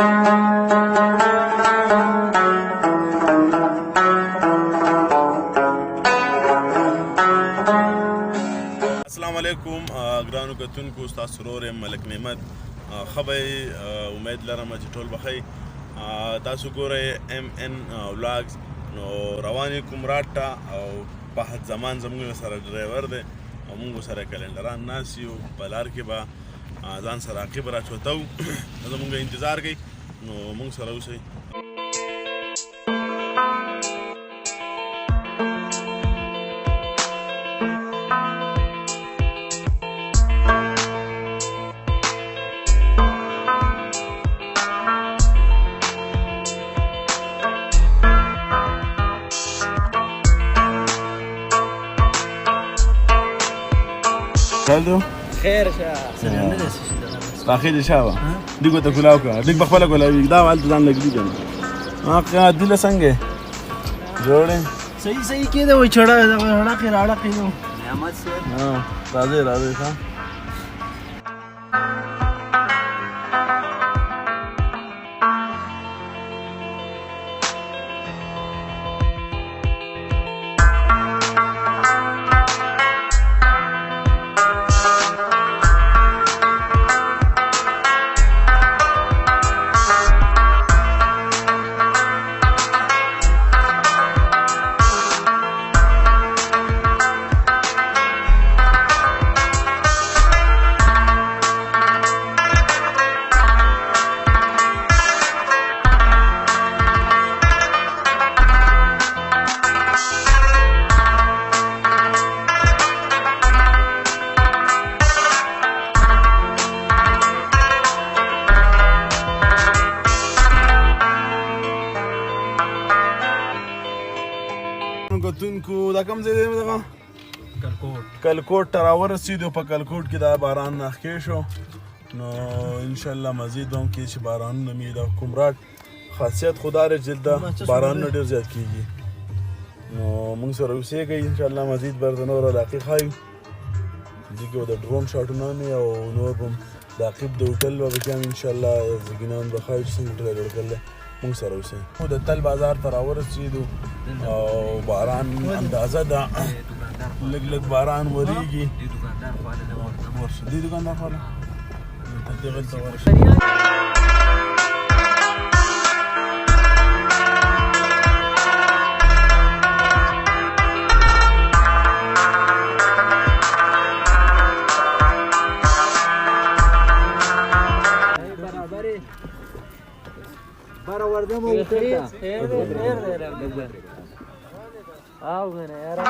السلام علیکم ګرانو کتونکو، ستاسو ورور یم ملک نعمت. ښه به امید لرم چې ټول به ښه. تاسو ګورئ MN ولاګز. نو روان یو kumrat ته او فهد زمان زموږ سره ډرایور دی او موږ سره کلندران ناست یو. په لار کې به ځان سره عقیب راچوتو. زموږ انتظار کوي، نو موږ سره اوسئ. خالدو خیر شه سره نه دي اخیر شابه دیګو ته کلاو کا دیګ بخپله کولاوي دا والته ځان لګي کنه ما کا دله څنګه جوړه صحیح کېده وای چړه راړه کې نو نعمت سره راځي ها کتونکو دا کوم ځای دی دغه کلکوټ ته راورسېدو. په کلکوټ کې دا باران ناخکې شو، نو انشاءالله مزید به هم کېږي چې بارانونه مې د kumrat خاصیت خو دا دی چې دلته بارانونه ډېر زیات کېږي. نو موږ سره اوسېږئ، انشاءالله مزید به درته نور علاقې ښایو. دې کې به د ډرون شاټونه مې او نور به هم د عقیب د هوټل به پکې هم انشاءالله زګینان به ښایو چې څنګه هوټل یې جوړ کړلی. موږ سره اوسئ. د تل بازار ته راورسېدو او باران اندازه ده، لږ لږ باران ورېږي. دې دوکاندار خواله دغلته ورشئ. بارا ورده مو خیر او غنه یاره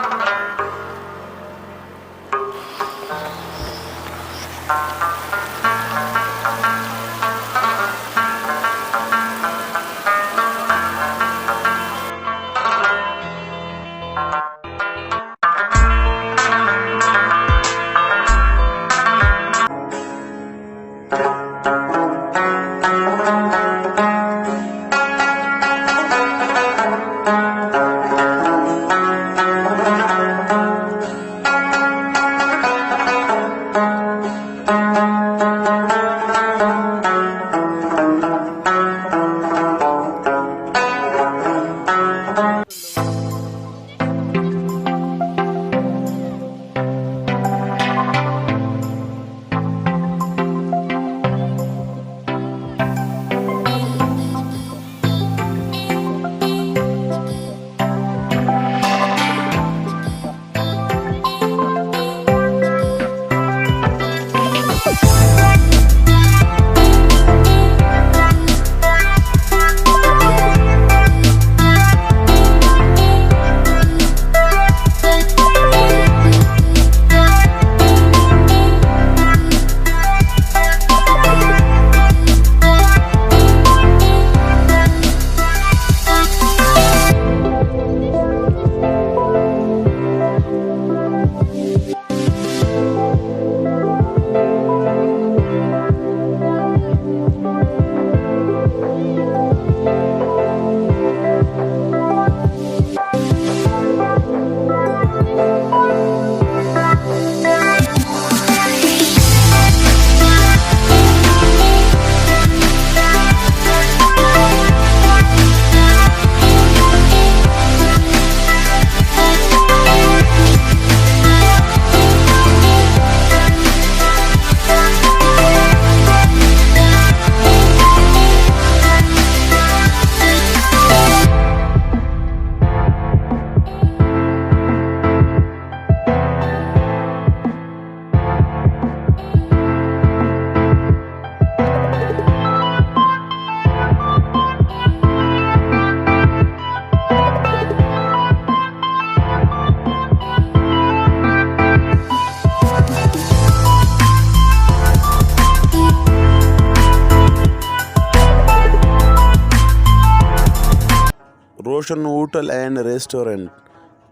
اوشن هوټل اینڈ ریسټورنټ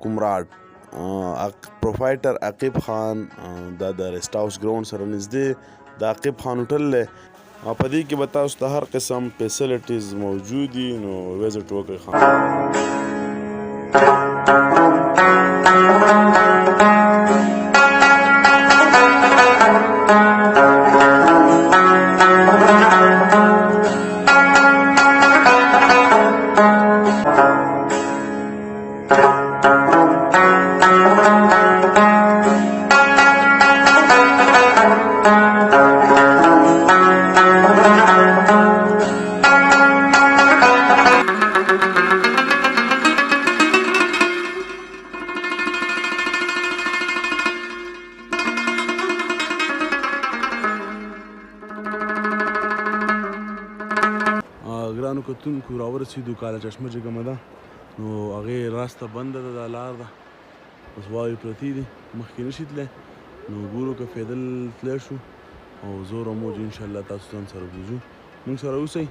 kumrat پروفایټر عقیب خان دا د ریسټ هاوس ګراوند سره نږدې د عقیب خان هوټل دی او په دې کې به تاسو ته هر قسم فیسلیټیز موجود دي نو وزټ وکړئ ګرانو کتونکو راورسېدو کاله چشمه چې کومه ده نو هغې راسته بنده ده دا لار ده اوس واورې پرتې دي مخکې نشي تللی نو ګورو که پیدل تللی شو او زور او موج انشاءالله تاسو ځان سره بوځو موږ سره اوسئ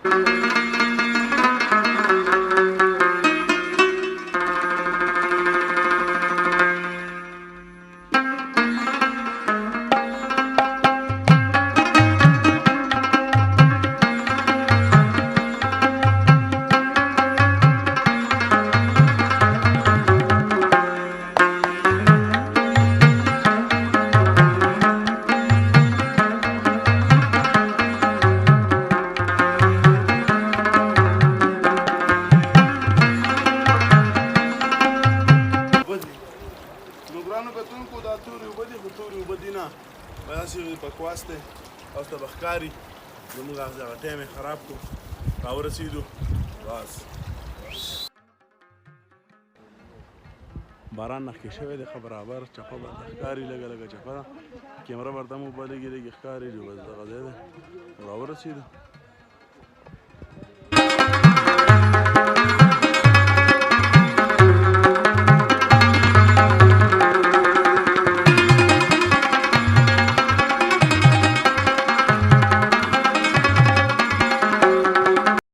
داسې بکواس دی تاسو ته به ښکاري زموږ هغه ټایم یې خراب کړو راورسېدو بس باران نښکې شوی دی ښه برابر چپه به ښکاري لږه لږه چپه ده کیمره به ورته هم اوبه لږې لږې ښکاري جو بس دغه ځای دی راورسېدو